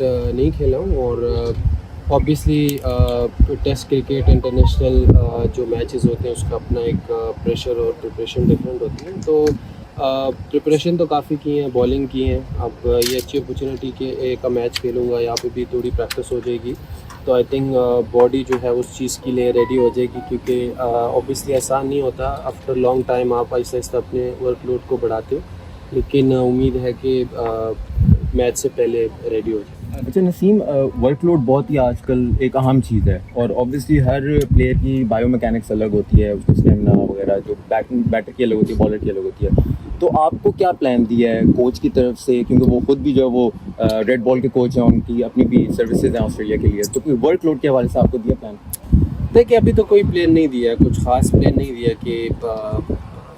नहीं खेला हूँ और ऑब्वियसली टेस्ट क्रिकेट इंटरनेशनल जो मैचेस होते हैं उसका अपना एक प्रेशर और प्रिपरेशन डिफरेंट होती है। तो प्रिपरेशन तो काफ़ी की है, बॉलिंग की है। अब ये अच्छी अपॉर्चुनिटी कि एक मैच खेलूँगा, यहाँ पे भी थोड़ी प्रैक्टिस हो जाएगी। तो आई थिंक बॉडी जो है उस चीज़ के लिए रेडी हो जाएगी, क्योंकि ऑब्वियसली आसान नहीं होता। आफ्टर लॉन्ग टाइम आप आहिस्ता आहिस्ता अपने वर्कलोड को बढ़ाते हो, लेकिन उम्मीद है कि मैच से पहले रेडी हो जाए। अच्छा नसीम, वर्कलोड बहुत ही आजकल एक अहम चीज़ है और ऑब्वियसली हर प्लेयर की बायोमैकेनिक्स अलग होती है, उसकी स्टेमिना वगैरह जो बैटर की अलग होती है, बॉलर की अलग होती है। तो आपको क्या प्लान दिया है कोच की तरफ से, क्योंकि वो खुद भी जो है वो रेड बॉल के कोच हैं, उनकी अपनी भी सर्विसेज हैं ऑस्ट्रेलिया के लिए, तो कोई वर्कलोड के हवाले से आपको दिया प्लान? देखिए, अभी तो कोई प्लान नहीं दिया है, कुछ ख़ास प्लान नहीं दिया कि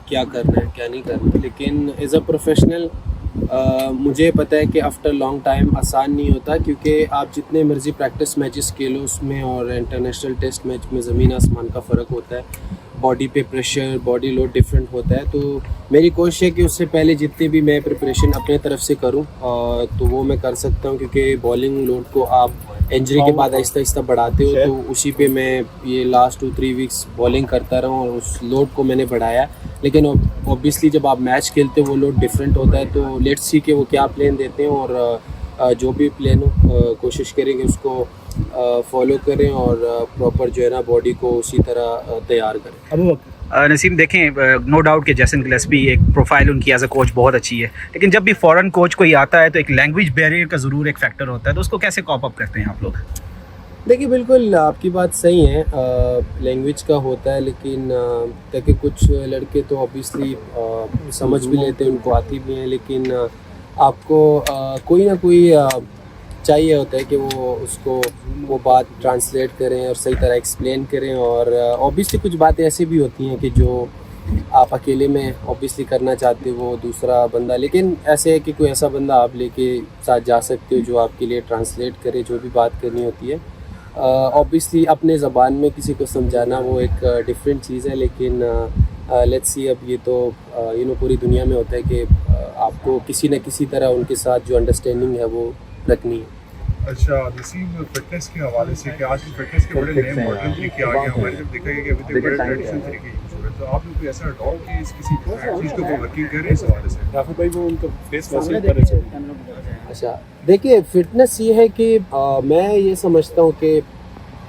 क्या करना है क्या नहीं करना, लेकिन एज़ अ प्रोफेशनल मुझे पता है कि आफ्टर लॉन्ग टाइम आसान नहीं होता, क्योंकि आप जितने मर्ज़ी प्रैक्टिस मैचेस खेलो उसमें और इंटरनेशनल टेस्ट मैच में ज़मीन आसमान का फ़र्क होता है। बॉडी पे प्रेशर, बॉडी लोड डिफरेंट होता है। तो मेरी कोशिश है कि उससे पहले जितनी भी मैं प्रिपरेशन अपने तरफ से करूं तो वो मैं कर सकता हूं, क्योंकि बॉलिंग लोड को आप इंजरी के बाद आहिस्ता आहिस्ता बढ़ाते हो। तो उसी पे मैं ये लास्ट 2-3 वीक्स बॉलिंग करता रहा और उस लोड को मैंने बढ़ाया। लेकिन ऑब्वियसली जब आप मैच खेलते हो वो लोड डिफरेंट होता है। तो लेट्स सी कि वो क्या प्लान देते हैं, और जो भी प्लान हो कोशिश करेंगे उसको फॉलो करें और प्रॉपर जो है ना बॉडी को उसी तरह तैयार करें। अब नसीम देखें, नो डाउट कि जैसन गिलेस्पी एक प्रोफाइल उनकी एज अ कोच बहुत अच्छी है, लेकिन जब भी फॉरेन कोच कोई आता है तो एक लैंग्वेज बैरियर का ज़रूर एक फैक्टर होता है। तो उसको कैसे कॉप अप करते हैं आप लोग? देखिए, बिल्कुल आपकी बात सही है, लैंग्वेज का होता है, लेकिन देखिए कुछ लड़के तो ऑब्वियसली समझ भी लेते हैं, उनको आती भी हैं, लेकिन आपको कोई ना कोई चाहिए होता है कि वो बात ट्रांसलेट करें और सही तरह एक्सप्लेन करें। और ऑब्वियसली कुछ बातें ऐसी भी होती हैं कि जो आप अकेले में ऑब्वियसली करना चाहते हो वो दूसरा बंदा, लेकिन ऐसे है कि कोई ऐसा बंदा आप लेके साथ जा सकते हो जो आपके लिए ट्रांसलेट करे जो भी बात करनी होती है। ऑब्वियसली अपने ज़बान में किसी को समझाना वो एक डिफरेंट चीज़ है, लेकिन लेट्स सी, अब ये तो पूरी दुनिया में होता है कि आपको किसी न किसी तरह उनके साथ जो अंडरस्टैंडिंग है वो रखनी है। अच्छा नसीम, फिटनेस के हवाले से कि आज की फिटनेस के बड़े नए मॉडल लेके आ गए हमारे, जब देखा गया कि अभी तक बड़े ट्रेडिशनल तरीके यूज हो रहे हैं, तो आप लोग को ऐसा अडॉप्ट कि इस किसी चीज़ के ऊपर वर्किंग कर रहे हैं इस हवाले से? राहुल भाई वो उनका फेस मैसेज पर अच्छा, देखिए फिटनेस ये है कि मैं ये समझता हूँ कि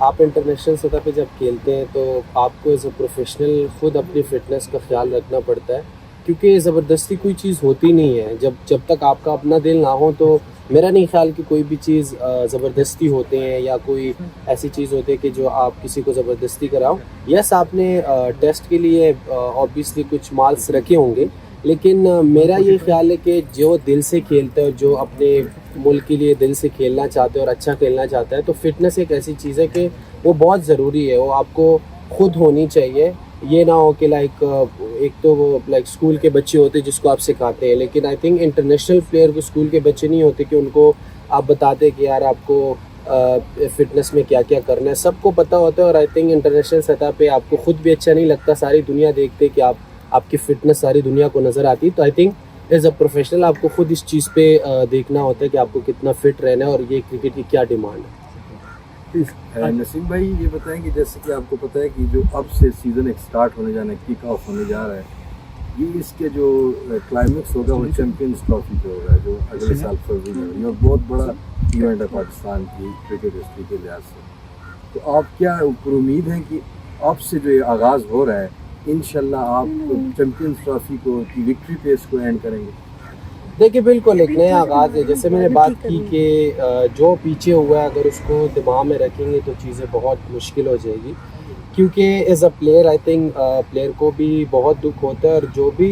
आप इंटरनेशनल सतह पे जब खेलते हैं तो आपको एज अ प्रोफेशनल खुद अपनी फ़िटनेस का ख्याल रखना पड़ता है, क्योंकि ज़बरदस्ती कोई चीज़ होती नहीं है। जब तक आपका अपना दिल ना हो तो मेरा नहीं ख्याल कि कोई भी चीज़ ज़बरदस्ती होते हैं या कोई ऐसी चीज़ होती है कि जो आप किसी को ज़बरदस्ती कराओ। यस, आपने टेस्ट के लिए ऑब्वियसली कुछ मार्क्स रखे होंगे, लेकिन मेरा ये ख्याल है कि जो दिल से खेलते हैं और जो अपने मुल्क के लिए दिल से खेलना चाहते हैं और अच्छा खेलना चाहता है, तो फिटनेस एक ऐसी चीज़ है कि वो बहुत ज़रूरी है, वो आपको खुद होनी चाहिए। ये ना हो कि एक तो वो स्कूल के बच्चे होते हैं जिसको आप सिखाते हैं, लेकिन आई थिंक इंटरनेशनल प्लेयर को स्कूल के बच्चे नहीं होते कि उनको आप बताते कि यार आपको फ़िटनेस में क्या क्या करना है। सबको पता होता है, और आई थिंक इंटरनेशनल सतह पे आपको खुद भी अच्छा नहीं लगता, सारी दुनिया देखते कि आपकी फ़िटनेस सारी दुनिया को नज़र आती है। तो I think as a professional आपको खुद इस चीज़ पे देखना होता है कि आपको कितना फिट रहना है और ये क्रिकेट की क्या डिमांड है। नसीम भाई ये बताएं कि जैसे कि आपको पता है कि जो अब से सीज़न एक स्टार्ट होने जाना है, किक ऑफ होने जा रहा है, ये इसके जो क्लाइमेक्स होगा वो चैम्पियंस ट्रॉफी पे होगा, जो अगले साल फरवरी में होगी, और बहुत बड़ा इवेंट है पाकिस्तान की क्रिकेट हिस्ट्री के लिहाज से। तो आप क्या ऊपर उम्मीद है कि अब से जो ये आगाज़ हो रहा है इंशाल्लाह आप चैम्पियंस ट्रॉफी को की विक्ट्री पे इसको एंड करेंगे? देखिए, बिल्कुल एक नया आगाज़ है। जैसे मैंने बात की कि जो पीछे हुआ है अगर उसको दिमाग में रखेंगे तो चीज़ें बहुत मुश्किल हो जाएगी, क्योंकि as a player I think player को भी बहुत दुख होता है, और जो भी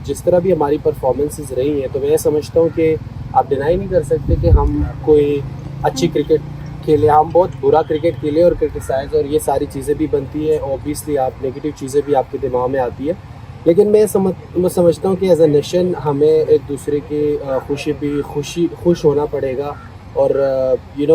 जिस तरह भी हमारी परफॉर्मेंसेस रही हैं, तो मैं समझता हूँ कि आप डिनाई नहीं कर सकते कि हम कोई अच्छी क्रिकेट खेले, हम बहुत बुरा क्रिकेट खेले और क्रिटिसाइज और ये सारी चीज़ें भी बनती है। ऑब्वियसली आप नेगेटिव चीज़ें भी आपके दिमाग में आती है, लेकिन मैं समझता हूँ कि एज अ नेशन हमें एक दूसरे की खुश होना पड़ेगा, और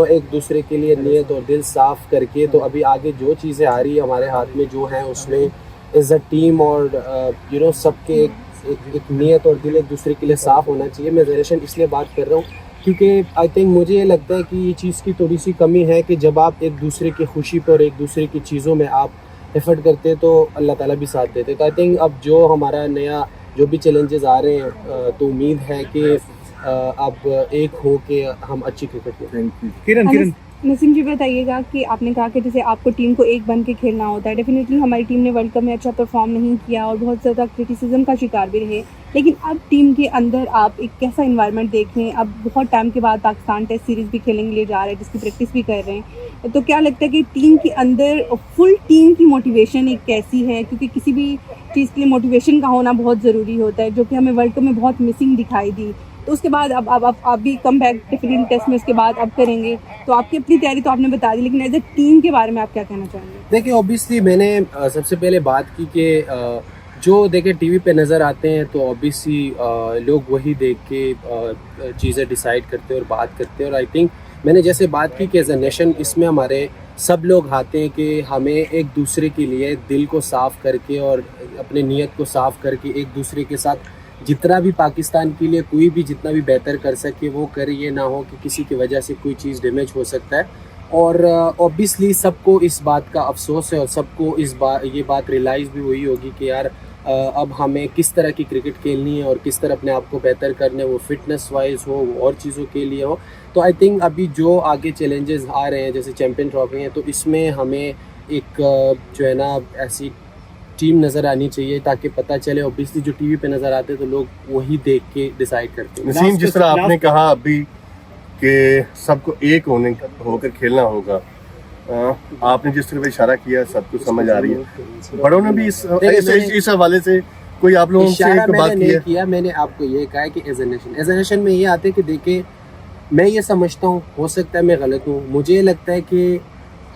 एक दूसरे के लिए नीयत और दिल साफ़ करके। तो अभी आगे जो चीज़ें आ रही है हमारे हाथ में जो हैं, उसमें एज अ टीम और सबके एक नीयत और दिल एक दूसरे के लिए साफ़ होना चाहिए। मैं जनरेशन इसलिए बात कर रहा हूँ क्योंकि आई थिंक मुझे ये लगता है कि ये चीज़ की थोड़ी सी कमी है कि जब आप एक दूसरे की खुशी पर एक दूसरे की चीज़ों में आप एफर्ट करते हैं तो अल्लाह ताला भी साथ देते। तो आई थिंक अब जो हमारा नया जो भी चैलेंजेस आ रहे हैं तो उम्मीद है कि अब एक हो के हम अच्छी क्रिकेट खेलें। Thank you. किरण नसीम जी बताइएगा कि आपने कहा कि जैसे आपको टीम को एक बन के खेलना होता है। डेफिनेटली हमारी टीम ने वर्ल्ड कप में अच्छा परफॉर्म नहीं किया और बहुत ज़्यादा क्रिटिसिज्म का शिकार भी रहे, लेकिन अब टीम के अंदर आप एक कैसा इन्वायरमेंट देख रहे हैं? अब बहुत टाइम के बाद पाकिस्तान टेस्ट सीरीज़ भी खेलने के लिए जा रहा है, जिसकी प्रैक्टिस भी कर रहे हैं, तो क्या लगता है कि टीम के अंदर फुल टीम की मोटिवेशन एक कैसी है? क्योंकि किसी भी चीज़ के लिए मोटिवेशन का होना बहुत ज़रूरी होता है, जो कि हमें वर्ल्ड कप में बहुत मिसिंग दिखाई दी। तो उसके बाद अब आप भी कम बैक डेफिनेटली टेस्ट में उसके बाद अब करेंगे, तो आपकी अपनी तैयारी तो आपने बता दी, लेकिन एज ए टीम के बारे में आप क्या कहना चाहेंगे? देखिए ऑब्वियसली मैंने सबसे पहले बात की कि जो देखिए टीवी पे नज़र आते हैं तो ऑब्वियसली लोग वही देख के चीज़ें डिसाइड करते हैं और बात करते हैं। और आई थिंक मैंने जैसे बात की कि एज ए नेशन इसमें हमारे सब लोग आते हैं कि हमें एक दूसरे के लिए दिल को साफ़ करके और अपने नीयत को साफ़ करके एक दूसरे के साथ जितना भी पाकिस्तान के लिए कोई भी जितना भी बेहतर कर सके वो करे। ये ना हो कि किसी की वजह से कोई चीज़ डैमेज हो सकता है। और ऑब्वियसली सबको इस बात का अफसोस है और सबको ये बात रियलाइज़ भी हुई होगी कि यार अब हमें किस तरह की क्रिकेट खेलनी है और किस तरह अपने आप को बेहतर करने, वो फिटनेस वाइज हो वो और चीज़ों के लिए हो। तो आई थिंक अभी जो आगे चैलेंजेस आ रहे हैं जैसे चैम्पियन ट्रॉफी है, तो इसमें हमें एक जो है ना ऐसी टीम नज़र आनी चाहिए ताकि पता चले। ऑब्वियसली जो टीवी पे नज़र आते हैं तो लोग वही देख के डिसाइड करते हैं। नसीम, जिस तरह आपने कहा अभी कि सबको एक होकर खेलना होगा, आपने जिस तरह इशारा किया सबको समझ आ रही है। बड़ों ने भी इस हवाले से कोई आप लोगों से एक बात किया। मैंने आपको ये कहा कि एज ए नेशन में ये आते कि देखिए मैं ये समझता हूँ, हो सकता है मैं गलत हूँ, मुझे लगता है कि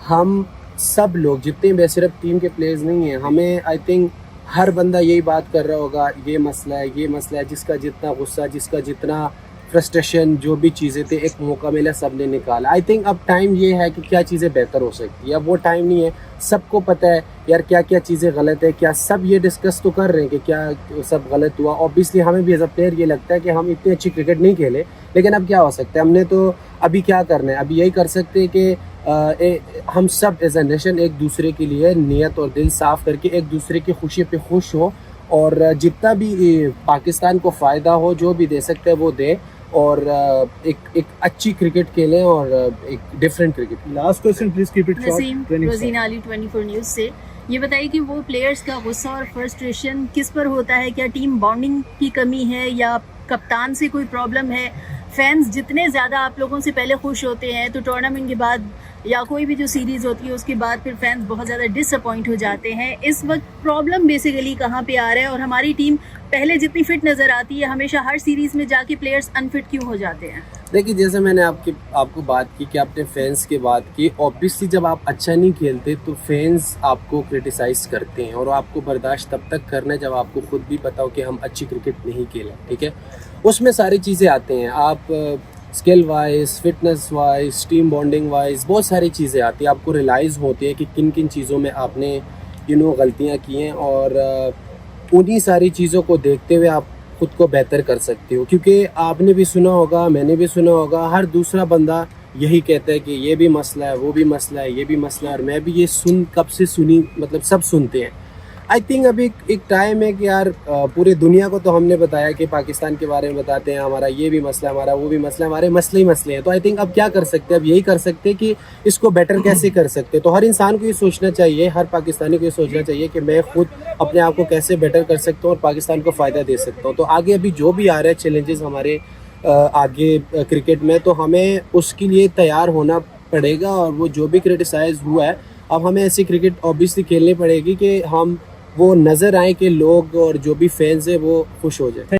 हम सब लोग जितने भी सिर्फ टीम के प्लेयर्स नहीं हैं, हमें आई थिंक हर बंदा यही बात कर रहा होगा, ये मसला है, जिसका जितना गुस्सा, जिसका जितना फ्रस्ट्रेशन, जो भी चीज़ें थे एक मौका मिला सब ने निकाला। आई थिंक अब टाइम ये है कि क्या चीज़ें बेहतर हो सकती है। अब वो टाइम नहीं है, सबको पता है यार क्या क्या चीज़ें गलत है, क्या सब ये डिस्कस तो कर रहे हैं कि क्या सब गलत हुआ। ऑब्वियसली हमें भी एज अ प्लेयर ये लगता है कि हम इतनी अच्छी क्रिकेट नहीं खेले, लेकिन अब क्या हो सकता है, हमने तो अभी क्या करना है, अभी यही कर सकते हैं कि हम सब एज अ नेशन एक दूसरे के लिए नियत और दिल साफ़ करके एक दूसरे की खुशी पे खुश हो और जितना भी पाकिस्तान को फ़ायदा हो जो भी दे सकते हैं वो दे और एक अच्छी क्रिकेट खेलें और एक different cricket. Last question please keep it short. Naseem Rozina Ali 24 news से ये बताइए कि वो प्लेयर्स का गुस्सा और फ्रस्ट्रेशन किस पर होता है? क्या टीम बॉन्डिंग की कमी है या कप्तान से कोई प्रॉब्लम है? फैंस जितने ज़्यादा आप लोगों से पहले खुश होते हैं तो टूर्नामेंट के बाद या कोई भी जो सीरीज़ होती है उसके बाद फिर फैंस बहुत ज़्यादा डिसअपॉइंट हो जाते हैं। इस वक्त प्रॉब्लम बेसिकली कहाँ पे आ रहा है और हमारी टीम पहले जितनी फिट नज़र आती है हमेशा हर सीरीज़ में जाके प्लेयर्स अनफिट क्यों हो जाते हैं? देखिए जैसे मैंने आपको बात की कि आपने फैंस की बात की, ऑब्वियसली जब आप अच्छा नहीं खेलते तो फैंस आपको क्रिटिसाइज़ करते हैं और आपको बर्दाश्त तब तक करना है जब आपको खुद भी पता हो कि हम अच्छी क्रिकेट नहीं खेले, ठीक है। उसमें सारी चीज़ें आते हैं, आप skill wise, fitness wise, team bonding wise बहुत सारी चीज़ें आती हैं। आपको रियलाइज़ होती है कि किन किन चीज़ों में आपने गलतियाँ की हैं और उन्हीं सारी चीज़ों को देखते हुए आप खुद को बेहतर कर सकते हो। क्योंकि आपने भी सुना होगा, मैंने भी सुना होगा, हर दूसरा बंदा यही कहता है कि ये भी मसला है, वो भी मसला है, ये भी मसला है, और मैं भी ये कब से सुनी, मतलब सब सुनते हैं। आई थिंक अभी एक टाइम है कि यार पूरी दुनिया को तो हमने बताया कि पाकिस्तान के बारे में बताते हैं, हमारा ये भी मसला है, हमारा वो भी मसला है, हमारे मसले ही मसले हैं। तो आई थिंक अब क्या कर सकते हैं, अब यही कर सकते हैं कि इसको बेटर कैसे कर सकते हैं। तो हर इंसान को ये सोचना चाहिए, हर पाकिस्तानी को ये सोचना चाहिए कि मैं खुद अपने आप को कैसे बेटर कर सकता हूँ और पाकिस्तान को फ़ायदा दे सकता हूँ। तो आगे अभी जो भी आ रहा है चैलेंजेस हमारे आगे क्रिकेट में, तो हमें उसके लिए तैयार होना पड़ेगा। और वो जो भी क्रिटिसाइज़ हुआ है, अब हमें ऐसी क्रिकेट ऑब्वियसली खेलनी पड़ेगी कि हम वो नज़र आए कि लोग और जो भी फैंस है वो खुश हो जाए।